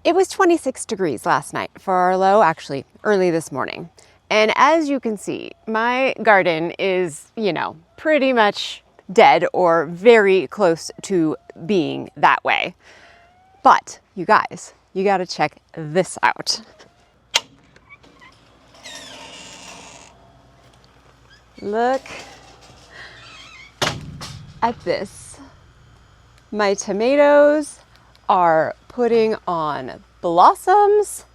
It was 26 degrees last night for our low, actually early this morning. And as you can see, my garden is, pretty much dead or very close to being that way. But you guys, you gotta check this out. Look at this. My tomatoes are putting on blossoms.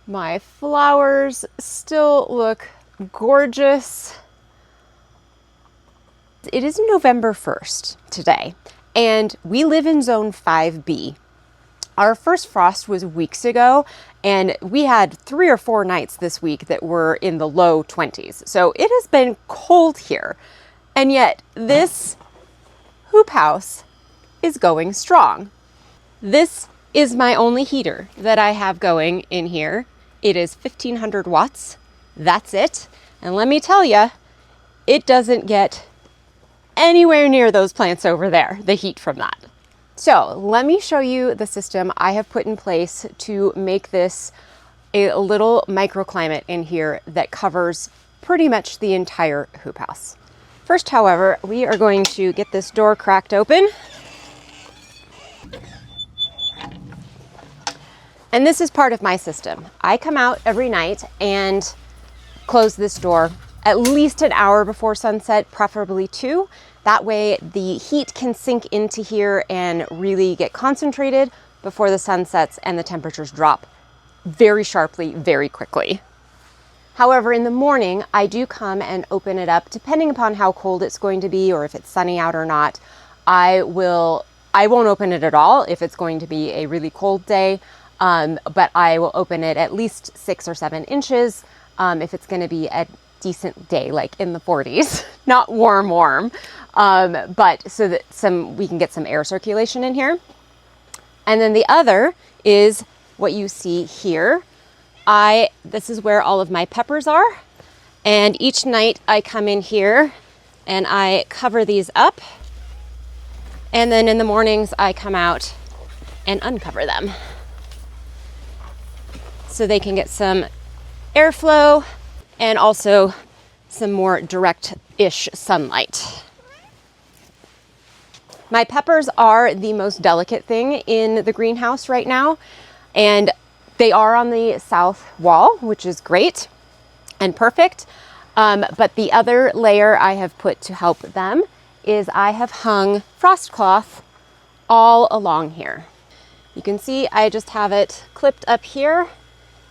My flowers still look gorgeous. It is November 1st today, and we live in zone 5B. Our first frost was weeks ago, and we had 3 or 4 nights this week that were in the low 20s. So it has been cold here, and yet this hoop house is going strong. This is my only heater that I have going in here. It is 1500 watts. That's it. And let me tell you, it doesn't get anywhere near those plants over there, the heat from that. So let me show you the system I have put in place to make this a little microclimate in here that covers pretty much the entire hoop house. First, however, we are going to get this door cracked open. And this is part of my system. I come out every night and close this door at least an hour before sunset, preferably 2. That way the heat can sink into here and really get concentrated before the sun sets and the temperatures drop very sharply, very quickly. However, in the morning, I do come and open it up, depending upon how cold it's going to be or if it's sunny out or not. I won't open it at all if it's going to be a really cold day. But I will open it at least 6 or 7 inches if it's going to be a decent day, like in the 40s, not warm, but so that we can get some air circulation in here. And then the other is what you see here. This is where all of my peppers are. And each night I come in here and I cover these up. And then in the mornings I come out and uncover them, so they can get some airflow and also some more direct-ish sunlight. My peppers are the most delicate thing in the greenhouse right now, and they are on the south wall, which is great and perfect. But the other layer I have put to help them is I have hung frost cloth all along here. You can see I just have it clipped up here,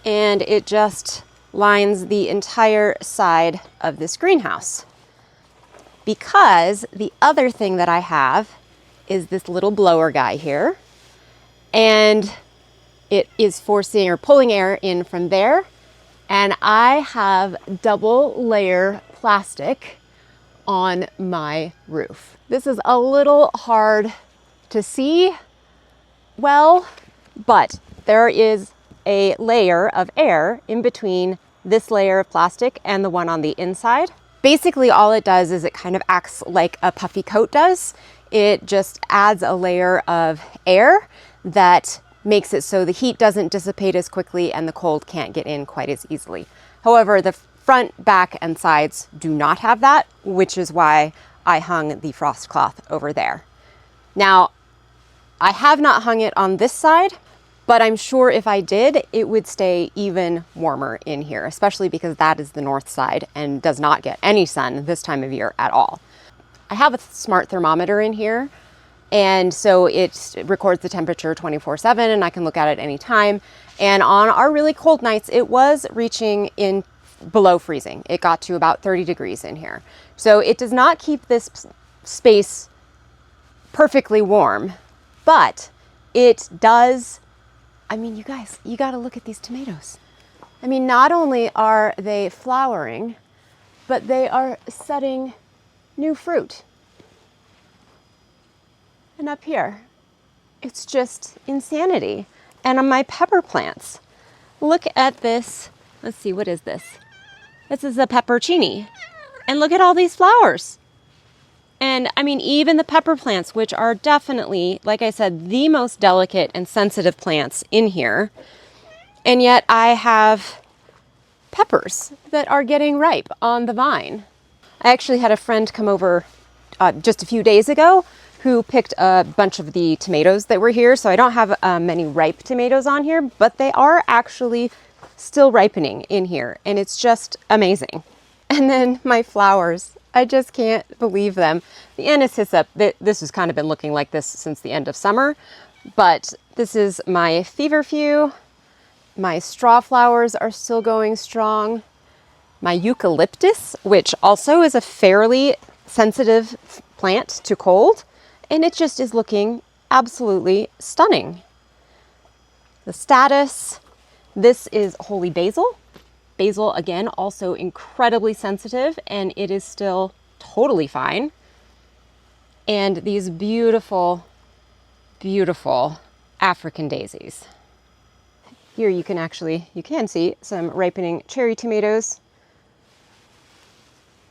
and it just lines the entire side of this greenhouse. Because the other thing that I have is this little blower guy here, and it is forcing or pulling air in from there, and I have double layer plastic on my roof. This is a little hard to see well, but there is a layer of air in between this layer of plastic and the one on the inside. Basically, all it does is it kind of acts like a puffy coat does. It just adds a layer of air that makes it so the heat doesn't dissipate as quickly and the cold can't get in quite as easily. However, the front, back, and sides do not have that, which is why I hung the frost cloth over there. Now, I have not hung it on this side, but I'm sure if I did, it would stay even warmer in here, especially because that is the north side and does not get any sun this time of year at all. I have a smart thermometer in here, and so it records the temperature 24/7, and I can look at it anytime. And on our really cold nights, it was reaching in below freezing. It got to about 30 degrees in here. So it does not keep this space perfectly warm, but it does. I mean, you guys, you got to look at these tomatoes. I mean, not only are they flowering, but they are setting new fruit. And up here, it's just insanity. And on my pepper plants, look at this. Let's see, what is this? This is a peppercini. And look at all these flowers. And I mean, even the pepper plants, which are definitely, like I said, the most delicate and sensitive plants in here. And yet I have peppers that are getting ripe on the vine. I actually had a friend come over just a few days ago who picked a bunch of the tomatoes that were here. So I don't have many ripe tomatoes on here, but they are actually still ripening in here. And it's just amazing. And then my flowers, I just can't believe them. The anise hyssop, this has kind of been looking like this since the end of summer, but this is my feverfew. My straw flowers are still going strong. My eucalyptus, which also is a fairly sensitive plant to cold, and it just is looking absolutely stunning. The status, this is holy basil. Basil, again, also incredibly sensitive, and it is still totally fine. And these beautiful, beautiful African daisies. Here you can see some ripening cherry tomatoes.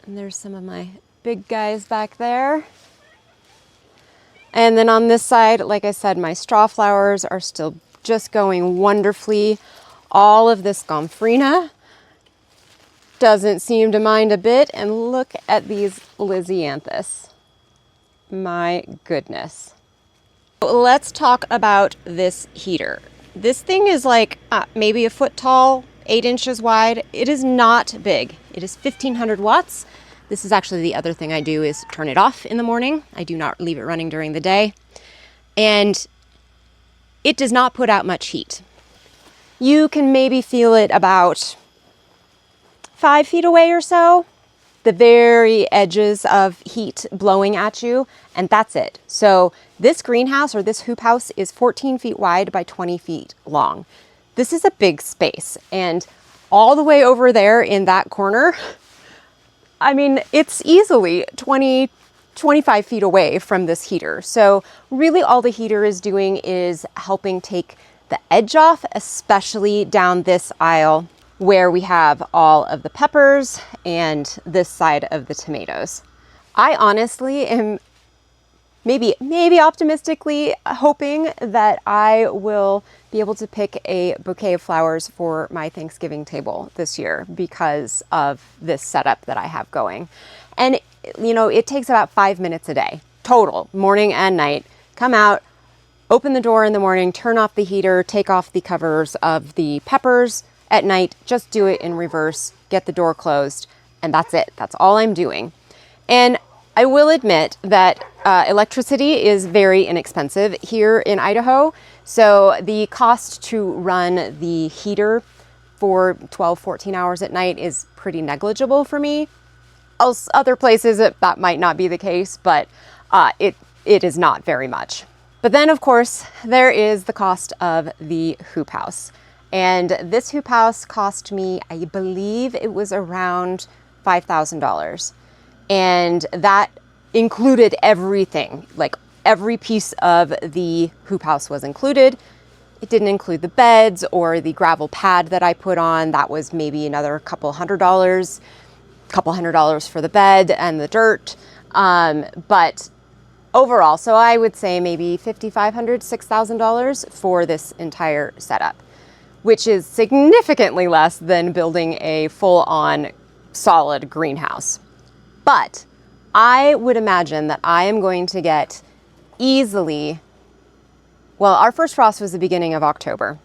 And there's some of my big guys back there. And then on this side, like I said, my straw flowers are still just going wonderfully. All of this gomphrena doesn't seem to mind a bit. And look at these Lysianthus. My goodness. Let's talk about this heater. This thing is like maybe a foot tall, 8 inches wide. It is not big. It is 1500 watts. This is actually the other thing I do is turn it off in the morning. I do not leave it running during the day. And it does not put out much heat. You can maybe feel it about 5 feet away or so, the very edges of heat blowing at you, and that's it. So this greenhouse or this hoop house is 14 feet wide by 20 feet long. This is a big space, and all the way over there in that corner, I mean, it's easily 25 feet away from this heater. So really all the heater is doing is helping take the edge off, especially down this aisle where we have all of the peppers and this side of the tomatoes. I honestly am maybe optimistically hoping that I will be able to pick a bouquet of flowers for my Thanksgiving table this year because of this setup that I have going. And you know, it takes about 5 minutes a day total, morning and night. Come out, open the door in the morning, turn off the heater, take off the covers of the peppers. At night, just do it in reverse, get the door closed, and that's it. That's all I'm doing. And I will admit that electricity is very inexpensive here in Idaho. So the cost to run the heater for 12, 14 hours at night is pretty negligible for me. Other places that might not be the case, but it is not very much. But then of course, there is the cost of the hoop house. And this hoop house cost me, I believe it was around $5,000. And that included everything, like every piece of the hoop house was included. It didn't include the beds or the gravel pad that I put on. That was maybe another couple hundred dollars for the bed and the dirt. But overall, so I would say maybe $5,500, $6,000 for this entire setup, which is significantly less than building a full-on solid greenhouse. But I would imagine that I am going to get easily, well, our first frost was the beginning of October,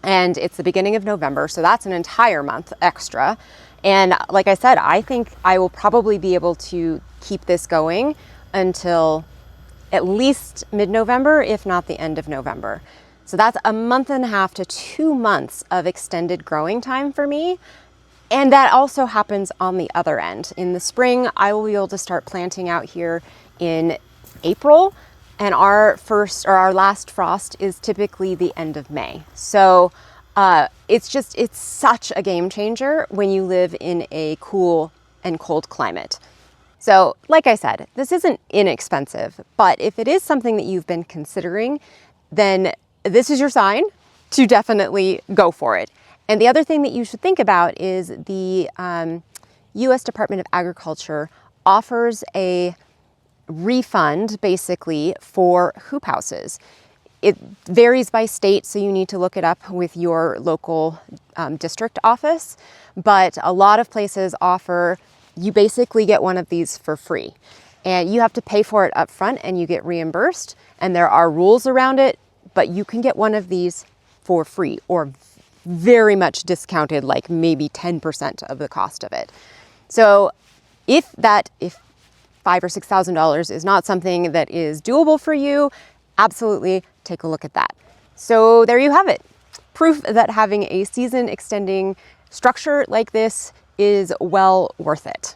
and it's the beginning of November, so that's an entire month extra. And like I said, I think I will probably be able to keep this going until at least mid-November, if not the end of November. So that's a month and a half to 2 months of extended growing time for me. And that also happens on the other end. In the spring, I will be able to start planting out here in April, and our last frost is typically the end of May. So it's such a game changer when you live in a cool and cold climate. So like I said, this isn't inexpensive, but if it is something that you've been considering, then this is your sign to definitely go for it. And the other thing that you should think about is the U.S. Department of Agriculture offers a refund basically for hoop houses. It varies by state, so you need to look it up with your local district office. But a lot of places offer, you basically get one of these for free. And you have to pay for it up front and you get reimbursed. And there are rules around it, but you can get one of these for free or very much discounted, like maybe 10% of the cost of it. So if $5,000 or $6,000 is not something that is doable for you, absolutely take a look at that. So there you have it. Proof that having a season extending structure like this is well worth it.